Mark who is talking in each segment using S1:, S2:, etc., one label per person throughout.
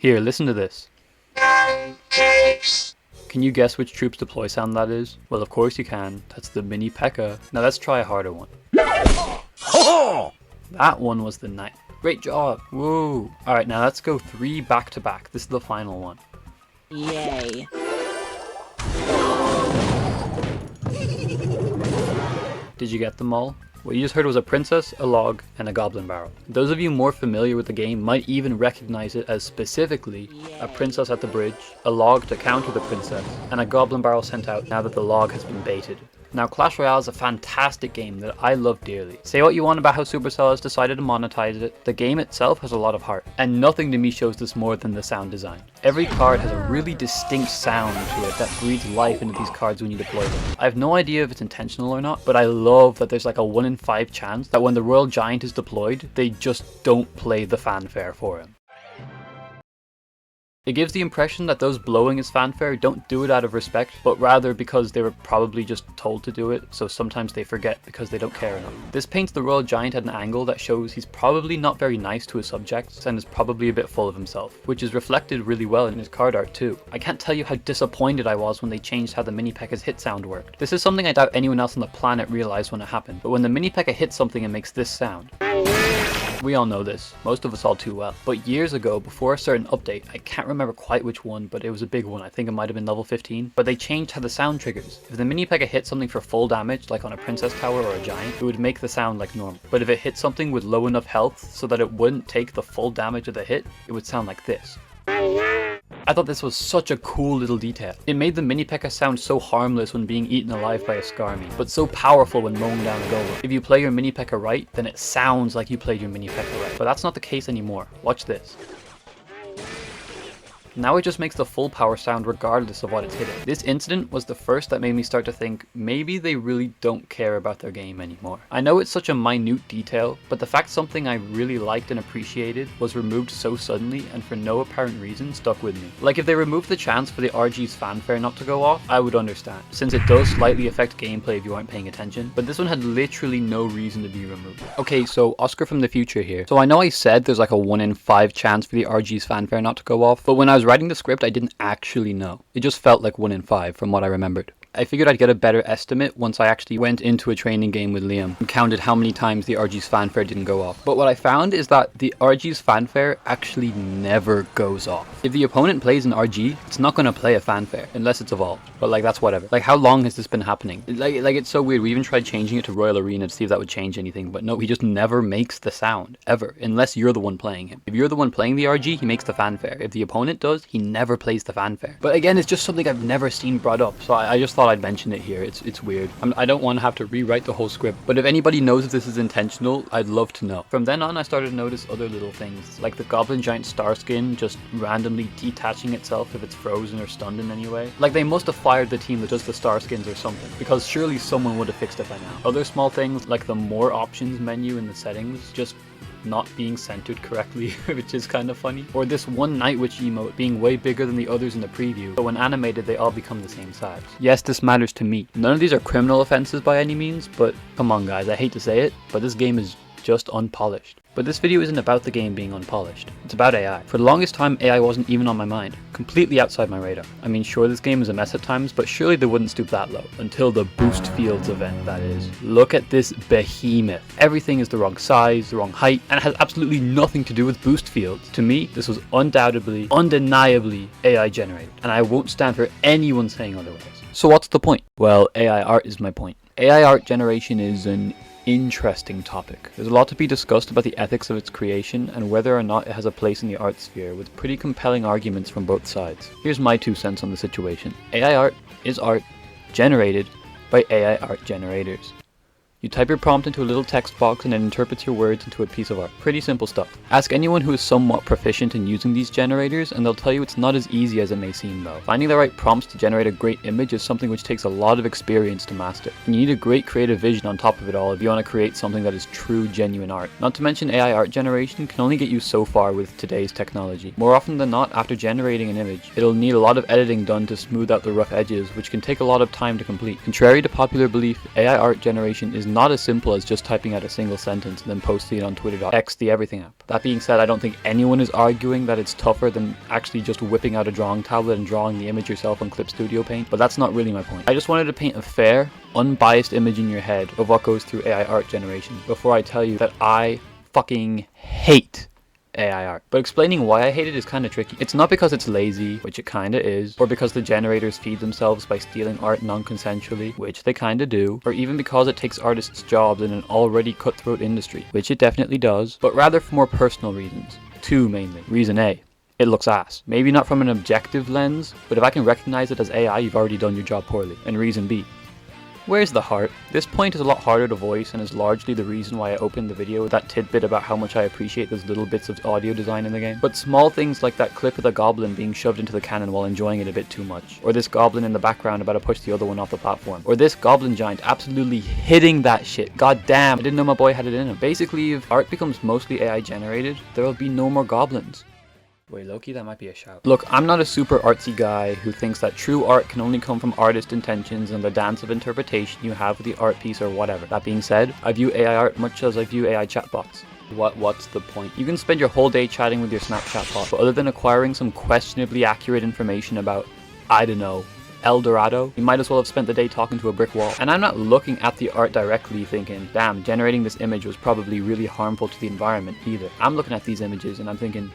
S1: Here, listen to this. Can you guess which troops deploy sound that is? Well, of course you can. That's the mini P.E.K.K.A. Now let's try a harder one. That one was the knight. Great job. Whoa. Alright, now let's go 3 back to back. This is the final one.
S2: Yay.
S1: Did you get them all? What you just heard was a princess, a log, and a goblin barrel. Those of you more familiar with the game might even recognize it as specifically a princess at the bridge, a log to counter the princess, and a goblin barrel sent out now that the log has been baited. Now, Clash Royale is a fantastic game that I love dearly. Say what you want about how Supercell has decided to monetize it, the game itself has a lot of heart, and nothing to me shows this more than the sound design. Every card has a really distinct sound to it that breathes life into these cards when you deploy them. I have no idea if it's intentional or not, but I love that there's like a 1 in 5 chance that when the Royal Giant is deployed, they just don't play the fanfare for him. It gives the impression that those blowing his fanfare don't do it out of respect, but rather because they were probably just told to do it, so sometimes they forget because they don't care enough. This paints the Royal Giant at an angle that shows he's probably not very nice to his subjects and is probably a bit full of himself, which is reflected really well in his card art too. I can't tell you how disappointed I was when they changed how the mini P.E.K.K.A.'s hit sound worked. This is something I doubt anyone else on the planet realized when it happened, but when the mini P.E.K.K.A. hits something and makes this sound. We all know this, most of us all too well. But years ago, before a certain update, I can't remember quite which one, but it was a big one, I think it might have been level 15, but they changed how the sound triggers. If the mini P.E.K.K.A. hit something for full damage, like on a princess tower or a giant, it would make the sound like normal. But if it hit something with low enough health so that it wouldn't take the full damage of the hit, it would sound like this. I thought this was such a cool little detail. It made the mini P.E.K.K.A. sound so harmless when being eaten alive by a Skarmy, but so powerful when mowing down a golem. If you play your mini P.E.K.K.A. right, then it sounds like you played your mini P.E.K.K.A. right. But that's not the case anymore. Watch this. Now it just makes the full power sound regardless of what it's hitting. This incident was the first that made me start to think maybe they really don't care about their game anymore. I know it's such a minute detail, but the fact something I really liked and appreciated was removed so suddenly and for no apparent reason stuck with me. Like if they removed the chance for the RG's fanfare not to go off, I would understand, since it does slightly affect gameplay if you aren't paying attention, but this one had literally no reason to be removed. Okay, so Oscar from the future here. So I know I said there's like a 1 in 5 chance for the RG's fanfare not to go off, but when I was writing the script I didn't actually know. It just felt like 1 in 5 from what I remembered. I figured I'd get a better estimate once I actually went into a training game with Liam and counted how many times the RG's fanfare didn't go off. But what I found is that the RG's fanfare actually never goes off. If the opponent plays an RG, it's not going to play a fanfare unless it's evolved. But like that's whatever. Like how long has this been happening? Like it's so weird. We even tried changing it to Royal Arena to see if that would change anything. But no, he just never makes the sound ever unless you're the one playing him. If you're the one playing the RG, he makes the fanfare. If the opponent does, he never plays the fanfare. But again, it's just something I've never seen brought up. So I just thought I'd mention it here. It's weird. I don't want to have to rewrite the whole script, but if anybody knows if this is intentional, I'd love to know. From then on, I started to notice other little things, like the Goblin Giant star skin just randomly detaching itself if it's frozen or stunned in any way. Like they must have fired the team that does the star skins or something, because surely someone would have fixed it by now. Other small things, like the more options menu in the settings, just not being centered correctly, which is kind of funny. Or this one Night Witch emote being way bigger than the others in the preview, but when animated they all become the same size. Yes, this matters to me. None of these are criminal offenses by any means, but come on guys, I hate to say it, but this game is just unpolished. But this video isn't about the game being unpolished, it's about AI. For the longest time, AI wasn't even on my mind, completely outside my radar. I mean, sure, this game is a mess at times, but surely they wouldn't stoop that low. Until the Boost Fields event, that is. Look at this behemoth. Everything is the wrong size, the wrong height, and it has absolutely nothing to do with Boost Fields. To me, this was undoubtedly, undeniably AI generated, and I won't stand for anyone saying otherwise. So what's the point? Well, AI art is my point. AI art generation is an interesting topic. There's a lot to be discussed about the ethics of its creation and whether or not it has a place in the art sphere, with pretty compelling arguments from both sides. Here's my 2 cents on the situation. AI art is art generated by AI art generators. You type your prompt into a little text box and it interprets your words into a piece of art. Pretty simple stuff. Ask anyone who is somewhat proficient in using these generators and they'll tell you it's not as easy as it may seem though. Finding the right prompts to generate a great image is something which takes a lot of experience to master. And you need a great creative vision on top of it all if you want to create something that is true, genuine art. Not to mention AI art generation can only get you so far with today's technology. More often than not, after generating an image, it'll need a lot of editing done to smooth out the rough edges, which can take a lot of time to complete. Contrary to popular belief, AI art generation is not as simple as just typing out a single sentence and then posting it on Twitter.x, the everything app. That being said, I don't think anyone is arguing that it's tougher than actually just whipping out a drawing tablet and drawing the image yourself on Clip Studio Paint, but that's not really my point. I just wanted to paint a fair, unbiased image in your head of what goes through AI art generation before I tell you that I fucking hate AI art. But explaining why I hate it is kind of tricky. It's not because it's lazy, which it kind of is, or because the generators feed themselves by stealing art non-consensually, which they kind of do, or even because it takes artists' jobs in an already cutthroat industry, which it definitely does, but rather for more personal reasons. Two mainly. Reason A: it looks ass. Maybe not from an objective lens, but if I can recognize it as AI, you've already done your job poorly. And reason B: where's the heart? This point is a lot harder to voice and is largely the reason why I opened the video with that tidbit about how much I appreciate those little bits of audio design in the game. But small things like that clip of the goblin being shoved into the cannon while enjoying it a bit too much, or this goblin in the background about to push the other one off the platform, or this goblin giant absolutely hitting that shit. God damn, I didn't know my boy had it in him. Basically, if art becomes mostly AI generated, there will be no more goblins. Wait, Loki, that might be a shout. Look, I'm not a super artsy guy who thinks that true art can only come from artist intentions and the dance of interpretation you have with the art piece or whatever. That being said, I view AI art much as I view AI chatbots. What's the point? You can spend your whole day chatting with your Snapchat bot, but other than acquiring some questionably accurate information about, I don't know, El Dorado, you might as well have spent the day talking to a brick wall. And I'm not looking at the art directly thinking, damn, generating this image was probably really harmful to the environment either. I'm looking at these images and I'm thinking,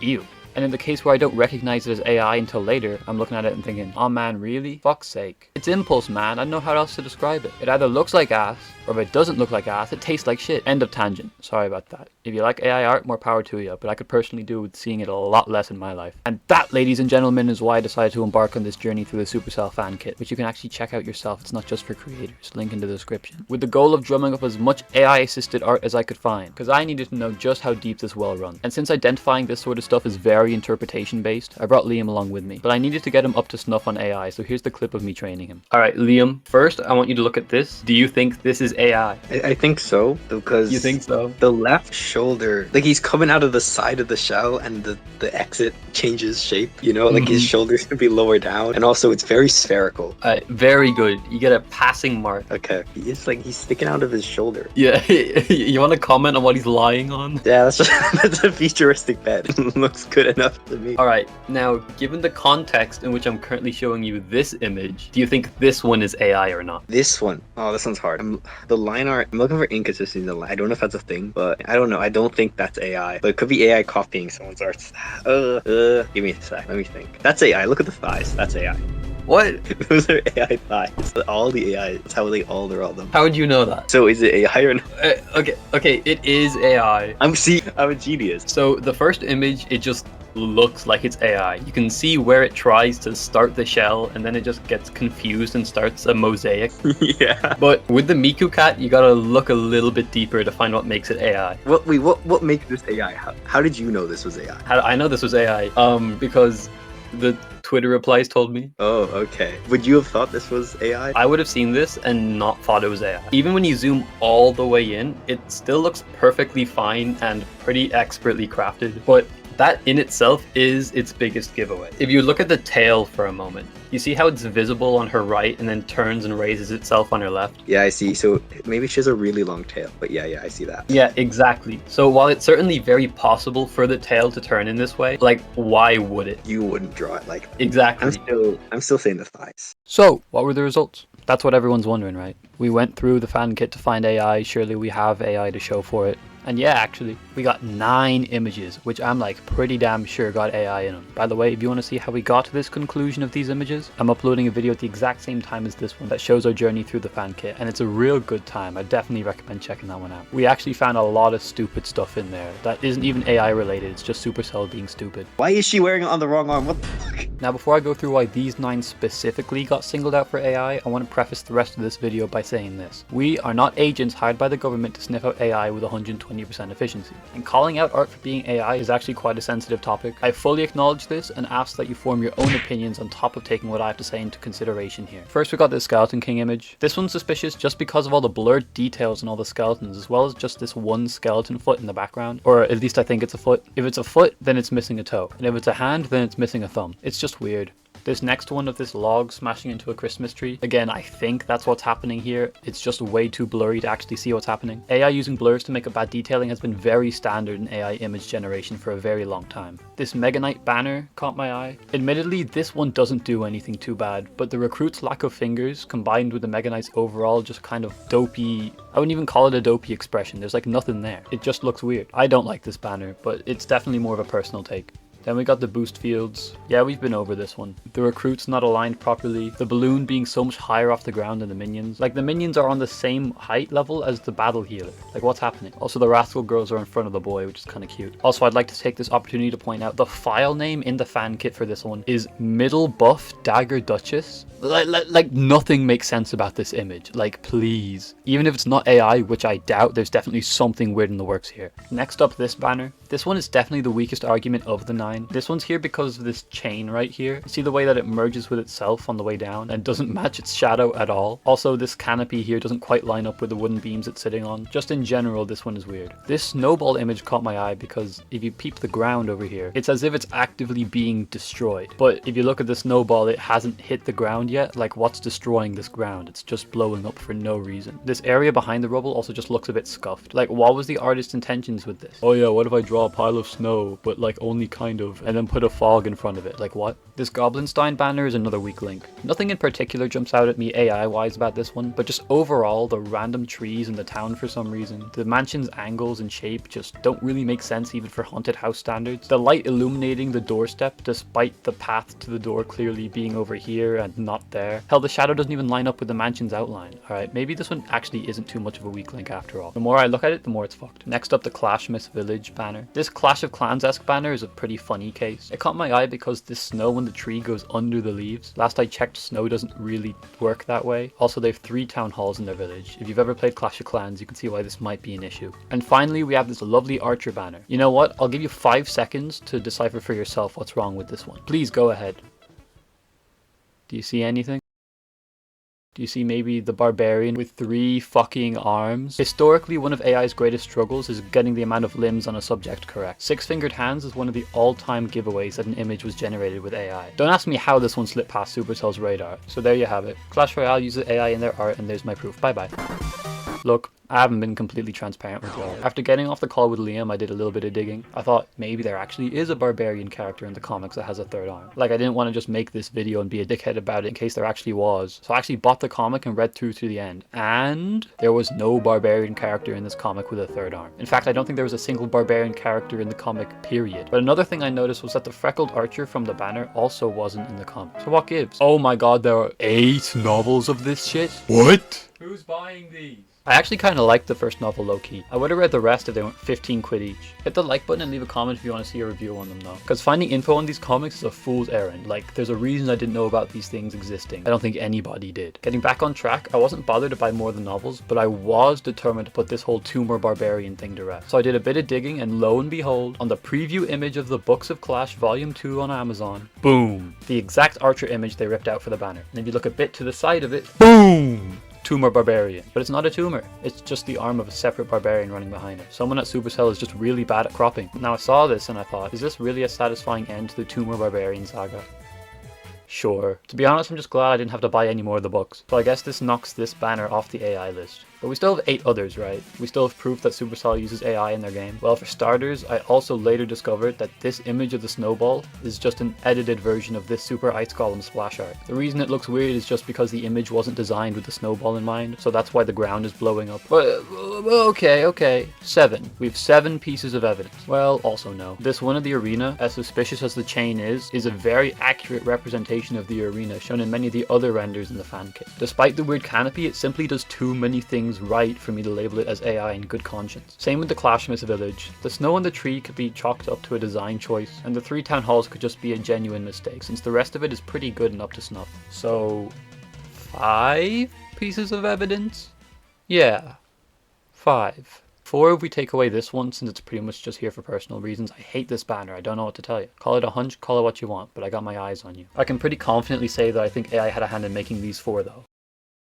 S1: ew. And in the case where I don't recognize it as AI until later, I'm looking at it and thinking, oh man, really? Fuck's sake. It's impulse, man. I don't know how else to describe it. It either looks like ass, or if it doesn't look like ass, it tastes like shit. End of tangent. Sorry about that. If you like AI art, more power to you, but I could personally do with seeing it a lot less in my life. And that, ladies and gentlemen, is why I decided to embark on this journey through the Supercell FanKit, which you can actually check out yourself. It's not just for creators. Link in the description. With the goal of drumming up as much AI-assisted art as I could find, because I needed to know just how deep this well runs. And since identifying this sort of stuff is very interpretation-based, I brought Liam along with me. But I needed to get him up to snuff on AI, so here's the clip of me training him. Alright, Liam, first I want you to look at this. Do you think this is AI?
S3: I think so, because
S1: You think so?
S3: the left shoulder, like he's coming out of the side of the shell and the exit changes shape, you know, like his shoulders could be lower down, and also it's very spherical.
S1: Very good. You get a passing mark.
S3: Okay, it's like he's sticking out of his shoulder.
S1: Yeah, you want to comment on what he's lying on?
S3: Yeah, that's that's a futuristic bed. Looks good enough to me.
S1: Alright, now, given the context in which I'm currently showing you this image, do you think this one is AI or not?
S3: This one, oh, this one's hard. The line art, I'm looking for inconsistency in the line. I don't know if that's a thing, but I don't know. I don't think that's AI, but it could be AI copying someone's art. Give me a sec. Let me think. That's AI. Look at the thighs. That's AI.
S1: What?
S3: Those are AI thighs. All the AI. That's how they all draw them.
S1: How would you know that?
S3: So is it AI or not?
S1: Okay, it is AI.
S3: I'm a genius.
S1: So the first image, it just looks like it's AI. You can see where it tries to start the shell and then it just gets confused and starts a mosaic.
S3: Yeah.
S1: But with the Miku cat, you gotta look a little bit deeper to find what makes it AI.
S3: What makes this AI? How did you know this was AI?
S1: How I know this was AI? Because the Twitter replies told me.
S3: Oh, okay. Would you have thought this was AI?
S1: I would have seen this and not thought it was AI. Even when you zoom all the way in, it still looks perfectly fine and pretty expertly crafted. But that in itself is its biggest giveaway. If you look at the tail for a moment, you see how it's visible on her right and then turns and raises itself on her left?
S3: Yeah, I see. So maybe she has a really long tail, but yeah, I see that.
S1: Yeah, exactly. So while it's certainly very possible for the tail to turn in this way, like, why would it?
S3: You wouldn't draw it like that.
S1: Exactly.
S3: I'm still saying the thighs.
S1: So, what were the results? That's what everyone's wondering, right? We went through the FanKit to find AI, surely we have AI to show for it. And yeah, actually, we got 9 images, which I'm like pretty damn sure got AI in them. By the way, if you want to see how we got to this conclusion of these images, I'm uploading a video at the exact same time as this one that shows our journey through the FanKit, and it's a real good time. I definitely recommend checking that one out. We actually found a lot of stupid stuff in there that isn't even AI related, it's just Supercell being stupid.
S3: Why is she wearing it on the wrong arm? What the fuck?
S1: Now, before I go through why these 9 specifically got singled out for AI, I want to preface the rest of this video by saying this. We are not agents hired by the government to sniff out AI with 120% efficiency. And calling out art for being AI is actually quite a sensitive topic. I fully acknowledge this and ask that you form your own opinions on top of taking what I have to say into consideration here. First, we got this Skeleton King image. This one's suspicious just because of all the blurred details and all the skeletons, as well as just this one skeleton foot in the background. Or at least I think it's a foot. If it's a foot, then it's missing a toe. And if it's a hand, then it's missing a thumb. It's just weird. This next one of this log smashing into a Christmas tree. Again, I think that's what's happening here. It's just way too blurry to actually see what's happening. AI using blurs to make up bad detailing has been very standard in AI image generation for a very long time. This Mega Knight banner caught my eye. Admittedly, this one doesn't do anything too bad, but the recruit's lack of fingers combined with the Mega Knight's overall just kind of dopey, I wouldn't even call it a dopey expression. There's like nothing there. It just looks weird. I don't like this banner, but it's definitely more of a personal take. Then we got the boost fields. Yeah, we've been over this one. The recruits not aligned properly. The balloon being so much higher off the ground than the minions. Like the minions are on the same height level as the battle healer. Like what's happening? Also the rascal girls are in front of the boy, which is kind of cute. Also, I'd like to take this opportunity to point out the file name in the fan kit for this one is Middle Buff Dagger Duchess. Like nothing makes sense about this image. Like please. Even if it's not AI, which I doubt, there's definitely something weird in the works here. Next up, this banner. This one is definitely the weakest argument of the 9. This one's here because of this chain right here. See the way that it merges with itself on the way down and doesn't match its shadow at all. Also, this canopy here doesn't quite line up with the wooden beams it's sitting on. Just in general, this one is weird. This snowball image caught my eye because if you peep the ground over here, it's as if it's actively being destroyed. But if you look at the snowball, it hasn't hit the ground yet. Like what's destroying this ground? It's just blowing up for no reason. This area behind the rubble also just looks a bit scuffed. Like what was the artist's intentions with this? Oh yeah, what if I draw a pile of snow, but like only kind of, and then put a fog in front of it? Like what? This Goblinstein banner is another weak link. Nothing in particular jumps out at me AI wise about this one, but just overall the random trees in the town for some reason. The mansion's angles and shape just don't really make sense even for haunted house standards. The light illuminating the doorstep despite the path to the door clearly being over here and not there. Hell, the shadow doesn't even line up with the mansion's outline. Alright, maybe this one actually isn't too much of a weak link after all. The more I look at it, the more it's fucked. Next up, the Clashmas Village banner. This Clash of Clans-esque banner is a pretty funny case. It caught my eye because this snow on the tree goes under the leaves. Last I checked, snow doesn't really work that way. Also, they have 3 town halls in their village. If you've ever played Clash of Clans, you can see why this might be an issue. And finally, we have this lovely archer banner. You know what? I'll give you 5 seconds to decipher for yourself what's wrong with this one. Please go ahead. Do you see anything? Do you see maybe the barbarian with 3 fucking arms? Historically, one of AI's greatest struggles is getting the amount of limbs on a subject correct. 6-fingered hands is one of the all-time giveaways that an image was generated with AI. Don't ask me how this one slipped past Supercell's radar. So there you have it. Clash Royale uses AI in their art, and there's my proof. Bye bye. Look, I haven't been completely transparent with y'all. After getting off the call with Liam, I did a little bit of digging. I thought maybe there actually is a barbarian character in the comics that has a 3rd arm. Like, I didn't want to just make this video and be a dickhead about it in case there actually was. So I actually bought the comic and read through to the end. And there was no barbarian character in this comic with a 3rd arm. In fact, I don't think there was a single barbarian character in the comic, period. But another thing I noticed was that the freckled archer from the banner also wasn't in the comic. So what gives? Oh my god, there are 8 novels of this shit? What? Who's buying these? I actually kind of liked the first novel low-key. I would have read the rest if they weren't 15 quid each. Hit the like button and leave a comment if you want to see a review on them though. Because finding info on these comics is a fool's errand. Like, there's a reason I didn't know about these things existing. I don't think anybody did. Getting back on track, I wasn't bothered to buy more of the novels, but I was determined to put this whole tumor barbarian thing to rest. So I did a bit of digging, and lo and behold, on the preview image of the Books of Clash Volume 2 on Amazon, boom! The exact archer image they ripped out for the banner. And if you look a bit to the side of it, boom! Tumor barbarian. But it's not a tumor, it's just the arm of a separate barbarian running behind it. Someone at Supercell is just really bad at cropping. Now I saw this and I thought, is this really a satisfying end to the tumor barbarian saga? Sure. To be honest, I'm just glad I didn't have to buy any more of the books. So I guess this knocks this banner off the AI list. But we still have 8 others, right? We still have proof that Supercell uses AI in their game. Well, for starters, I also later discovered that this image of the snowball is just an edited version of this Super Ice Golem splash art. The reason it looks weird is just because the image wasn't designed with the snowball in mind, so that's why the ground is blowing up. But, okay. 7. We have 7 pieces of evidence. Well, also no. This one of the arena, as suspicious as the chain is a very accurate representation of the arena shown in many of the other renders in the fan kit. Despite the weird canopy, it simply does too many things right for me to label it as AI in good conscience. Same with the Clashmas Village. The snow on the tree could be chalked up to a design choice, and the 3 town halls could just be a genuine mistake, since the rest of it is pretty good and up to snuff. So, 5 pieces of evidence? Yeah, 5. 4 if we take away this one, since it's pretty much just here for personal reasons. I hate this banner, I don't know what to tell you. Call it a hunch, call it what you want, but I got my eyes on you. I can pretty confidently say that I think AI had a hand in making these 4 though.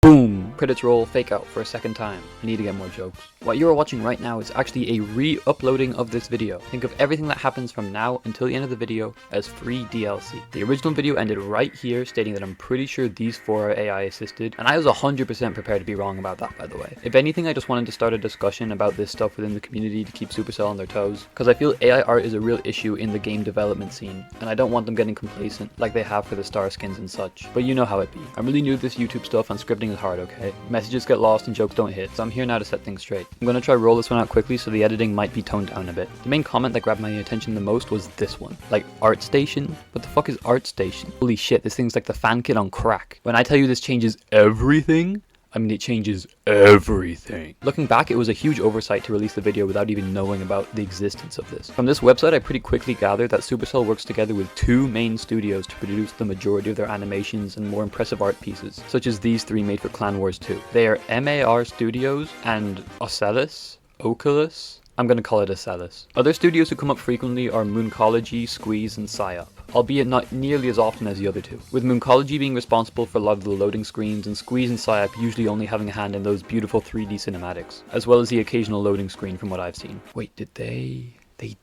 S1: Boom! credits roll, fake out for a second time. I need to get more jokes. What you are watching right now is actually a re-uploading of this video. Think of everything that happens from now until the end of the video as free DLC. The original video ended right here, stating that I'm pretty sure these 4 are AI assisted, and I was 100% prepared to be wrong about that, by the way. If anything, I just wanted to start a discussion about this stuff within the community to keep Supercell on their toes, because I feel AI art is a real issue in the game development scene, and I don't want them getting complacent like they have for the star skins and such. But you know how it be. I'm really new to this YouTube stuff and scripting is hard, okay? Messages get lost and jokes don't hit, so I'm here now to set things straight. I'm gonna try roll this one out quickly so the editing might be toned down a bit. The main comment that grabbed my attention the most was this one. Like, Art Station? What the fuck is Art Station? Holy shit, this thing's like the FanKit on crack. When I tell you this changes everything, I mean, it changes everything. Looking back, it was a huge oversight to release the video without even knowing about the existence of this. From this website, I pretty quickly gathered that Supercell works together with 2 main studios to produce the majority of their animations and more impressive art pieces, such as these 3 made for Clan Wars 2. They are MAR Studios and Oculus? I'm gonna call it Ocellus. Other studios who come up frequently are Mooncology, Squeeze, and Psyop, albeit not nearly as often as the other 2, with Mooncology being responsible for a lot of the loading screens and Squeeze and Psyop usually only having a hand in those beautiful 3D cinematics, as well as the occasional loading screen from what I've seen. Wait, did they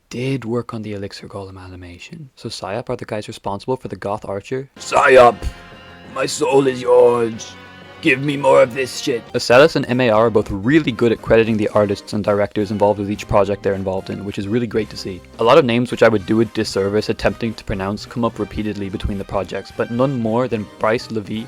S1: did work on the Elixir Golem animation. So Psyop are the guys responsible for the Goth Archer? Psyop! My soul is yours! Give me more of this shit. Ocellus and MAR are both really good at crediting the artists and directors involved with each project they're involved in, which is really great to see. A lot of names which I would do a disservice attempting to pronounce come up repeatedly between the projects, but none more than Bryce Laville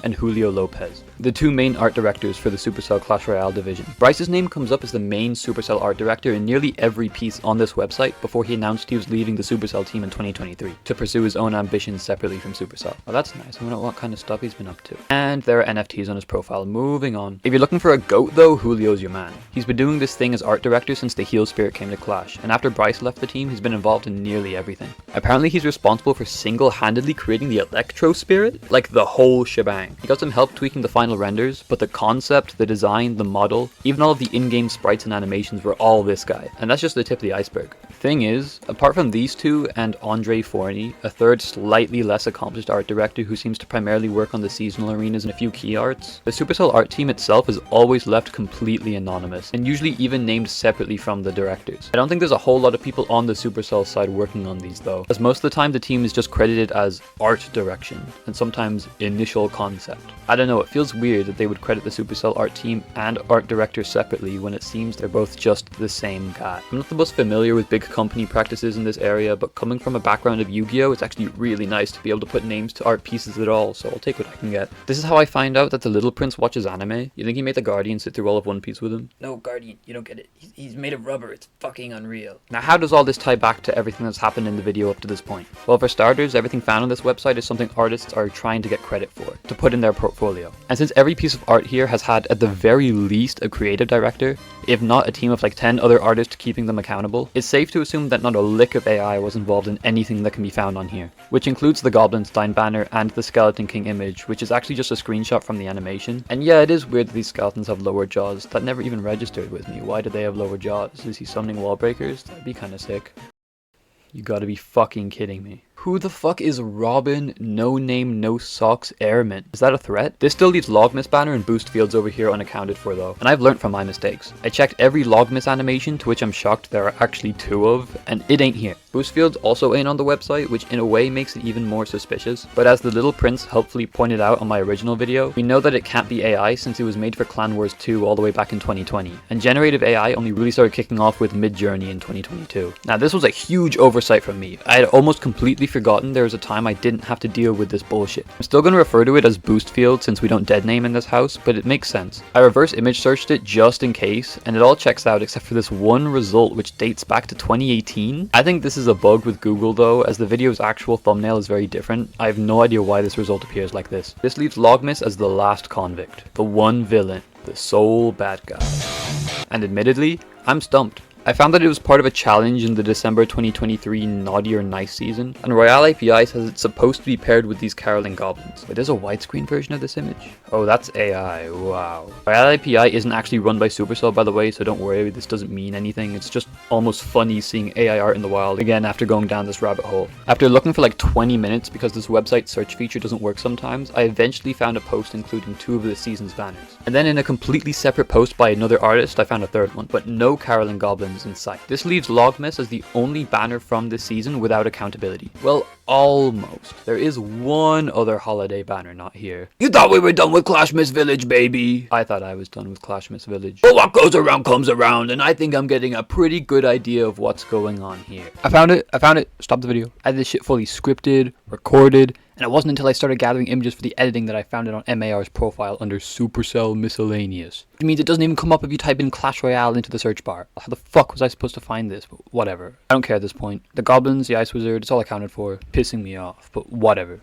S1: and Julio Lopez, the 2 main art directors for the Supercell Clash Royale division. Bryce's name comes up as the main Supercell art director in nearly every piece on this website before he announced he was leaving the Supercell team in 2023 to pursue his own ambitions separately from Supercell. Well, that's nice. I wonder what kind of stuff he's been up to. And there are NFTs on his profile. Moving on. If you're looking for a GOAT though, Julio's your man. He's been doing this thing as art director since the Heel Spirit came to Clash, and after Bryce left the team, he's been involved in nearly everything. Apparently he's responsible for single-handedly creating the Electro Spirit, like the whole shebang. He got some help tweaking the final renders, but the concept, the design, the model, even all of the in-game sprites and animations were all this guy. And that's just the tip of the iceberg. Thing is, apart from these 2 and Andre Forney, a third slightly less accomplished art director who seems to primarily work on the seasonal arenas and a few key arts, the Supercell art team itself is always left completely anonymous, and usually even named separately from the directors. I don't think there's a whole lot of people on the Supercell side working on these though, as most of the time the team is just credited as art direction, and sometimes initial concept. I don't know, it feels weird that they would credit the Supercell art team and art director separately when it seems they're both just the same guy. I'm not the most familiar with big company practices in this area, but coming from a background of Yu-Gi-Oh, it's actually really nice to be able to put names to art pieces at all, so I'll take what I can get. This is how I find out that the Little Prince watches anime. You think he made the Guardian sit through all of One Piece with him? No, Guardian, you don't get it. He's made of rubber, it's fucking unreal. Now how does all this tie back to everything that's happened in the video up to this point? Well, for starters, everything found on this website is something artists are trying to get credit for, to put in their portfolio. And since every piece of art here has had at the very least a creative director, if not a team of like 10 other artists keeping them accountable, it's safe to assume that not a lick of AI was involved in anything that can be found on here, which includes the Goblinstein banner and the Skeleton King image, which is actually just a screenshot from the animation. And yeah, it is weird that these skeletons have lower jaws. That never even registered with me. Why do they have lower jaws? Is he summoning wall breakers? That'd be kinda sick. You gotta be fucking kidding me. Who the fuck is Robin No Name No Socks Airman? Is that a threat? This still leaves Logmas banner and boost fields over here unaccounted for though, and I've learnt from my mistakes. I checked every Logmas animation, to which I'm shocked there are actually 2 of, and it ain't here. Boost fields also ain't on the website, which in a way makes it even more suspicious, but as the Little Prince helpfully pointed out on my original video, we know that it can't be AI since it was made for Clan Wars 2 all the way back in 2020, and generative AI only really started kicking off with Midjourney in 2022. Now this was a huge oversight from me. I had almost completely forgotten there was a time I didn't have to deal with this bullshit. I'm still going to refer to it as boost field since we don't dead name in this house, but it makes sense. I reverse image searched it just in case, and it all checks out except for this one result which dates back to 2018. I think this is a bug with Google though, as the video's actual thumbnail is very different. I have no idea why this result appears like this. This leaves Logmas as the last convict, the one villain, the sole bad guy. And admittedly, I'm stumped. I found that it was part of a challenge in the December 2023 Naughty or Nice season, and Royale API says it's supposed to be paired with these caroling goblins. Wait, there's a widescreen version of this image? Oh, that's AI, wow. Royale API isn't actually run by Supercell, by the way, so don't worry, this doesn't mean anything. It's just almost funny seeing AI art in the wild, again after going down this rabbit hole. After looking for like 20 minutes because this website search feature doesn't work sometimes, I eventually found a post including 2 of the season's banners. And then in a completely separate post by another artist, I found a third one, but no caroling goblins in sight. This leaves Logmas as the only banner from this season without accountability. Well, almost. There is one other holiday banner not here. You thought we were done with Clashmas Village, baby! I thought I was done with Clashmas Village. But what goes around comes around, and I think I'm getting a pretty good idea of what's going on here. I found it. Stop the video. I had this shit fully scripted, recorded, and it wasn't until I started gathering images for the editing that I found it on MAR's profile under Supercell Miscellaneous. Which means it doesn't even come up if you type in Clash Royale into the search bar. How the fuck was I supposed to find this? But whatever. I don't care at this point. The goblins, the ice wizard, it's all accounted for. Pissing me off, but whatever.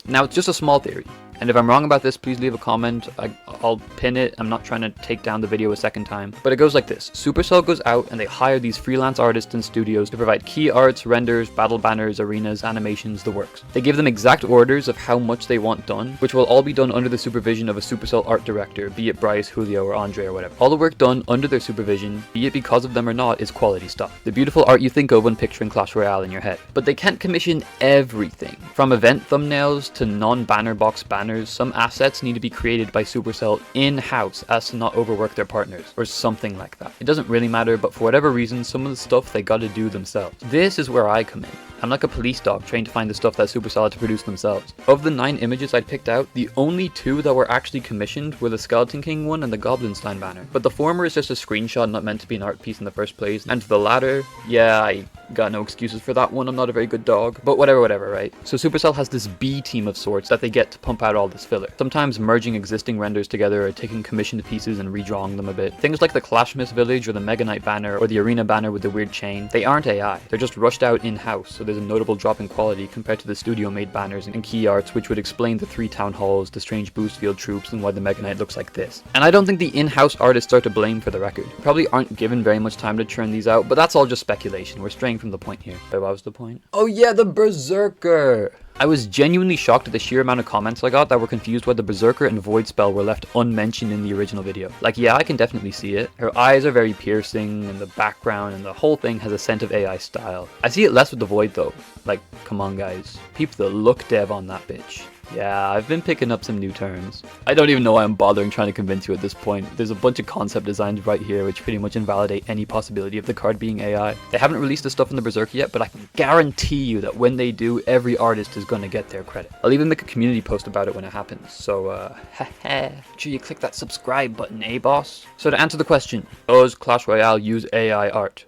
S1: Now it's just a small theory. And if I'm wrong about this, please leave a comment. I'll pin it. I'm not trying to take down the video a second time. But it goes like this. Supercell goes out and they hire these freelance artists and studios to provide key arts, renders, battle banners, arenas, animations, the works. They give them exact orders of how much they want done, which will all be done under the supervision of a Supercell art director, be it Bryce, Julio, or Andre, or whatever. All the work done under their supervision, be it because of them or not, is quality stuff. The beautiful art you think of when picturing Clash Royale in your head. But they can't commission everything. From event thumbnails to non-banner box banners, some assets need to be created by Supercell in-house as to not overwork their partners, or something like that. It doesn't really matter, but for whatever reason, some of the stuff they gotta do themselves. This is where I come in. I'm like a police dog trying to find the stuff that Supercell had to produce themselves. Of the 9 images I'd picked out, the only 2 that were actually commissioned were the Skeleton King one and the Goblinstein banner. But the former is just a screenshot not meant to be an art piece in the first place, and the latter, yeah, I got no excuses for that one, I'm not a very good dog. But whatever, right? So Supercell has this B team of sorts that they get to pump out all this filler. Sometimes merging existing renders together or taking commissioned pieces and redrawing them a bit. Things like the Clashmas Village or the Mega Knight banner or the Arena banner with the weird chain, they aren't AI. They're just rushed out in-house, so there's a notable drop in quality compared to the studio-made banners and key arts, which would explain the 3 town halls, the strange boost field troops, and why the Mega Knight looks like this. And I don't think the in-house artists are to blame for the record. Probably aren't given very much time to churn these out, but that's all just speculation. We're straying from the point here. Wait, what was the point? Oh yeah, the Berserker! I was genuinely shocked at the sheer amount of comments I got that were confused why the Berserker and Void spell were left unmentioned in the original video. Like, yeah, I can definitely see it. Her eyes are very piercing, and the background and the whole thing has a scent of AI style. I see it less with the Void though. Like, come on guys. Peep the look dev on that bitch. Yeah, I've been picking up some new terms. I don't even know why I'm bothering trying to convince you at this point. There's a bunch of concept designs right here which pretty much invalidate any possibility of the card being AI. They haven't released the stuff in the Berserker yet, but I can guarantee you that when they do, every artist is gonna get their credit. I'll even make a community post about it when it happens, so make sure you click that subscribe button, eh boss? So to answer the question, does Clash Royale use AI art?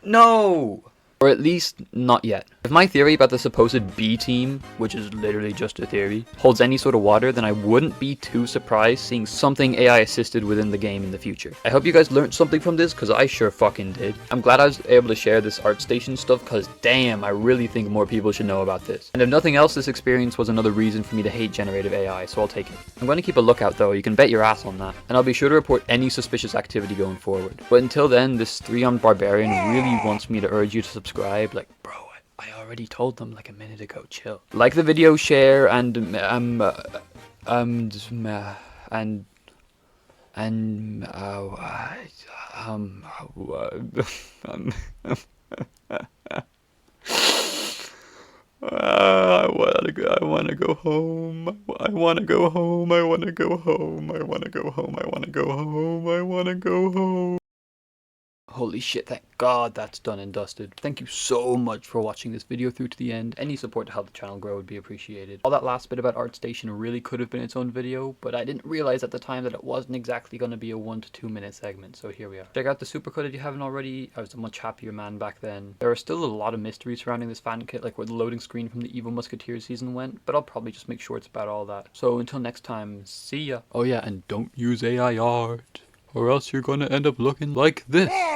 S1: No! Or at least, not yet. If my theory about the supposed B team, which is literally just a theory, holds any sort of water, then I wouldn't be too surprised seeing something AI assisted within the game in the future. I hope you guys learned something from this, because I sure fucking did. I'm glad I was able to share this ArtStation stuff, because damn, I really think more people should know about this. And if nothing else, this experience was another reason for me to hate generative AI, so I'll take it. I'm going to keep a lookout though, you can bet your ass on that. And I'll be sure to report any suspicious activity going forward. But until then, this 3-armed barbarian really wants me to urge you to subscribe. Like, bro, I already told them like a minute ago, chill. Like the video, share, and I wanna go home. I wanna go home. I wanna go home. I wanna go home. I wanna go home. I wanna go home. Holy shit, thank God that's done and dusted. Thank you so much for watching this video through to the end. Any support to help the channel grow would be appreciated. All that last bit about ArtStation really could have been its own video, but I didn't realize at the time that it wasn't exactly going to be a 1 to 2 minute segment, so here we are. Check out the supercut if you haven't already. I was a much happier man back then. There are still a lot of mysteries surrounding this fan kit, like where the loading screen from the Evil Musketeer season went, but I'll probably just make shorts about all that. So until next time, see ya. Oh yeah, and don't use AI art, or else you're gonna end up looking like this.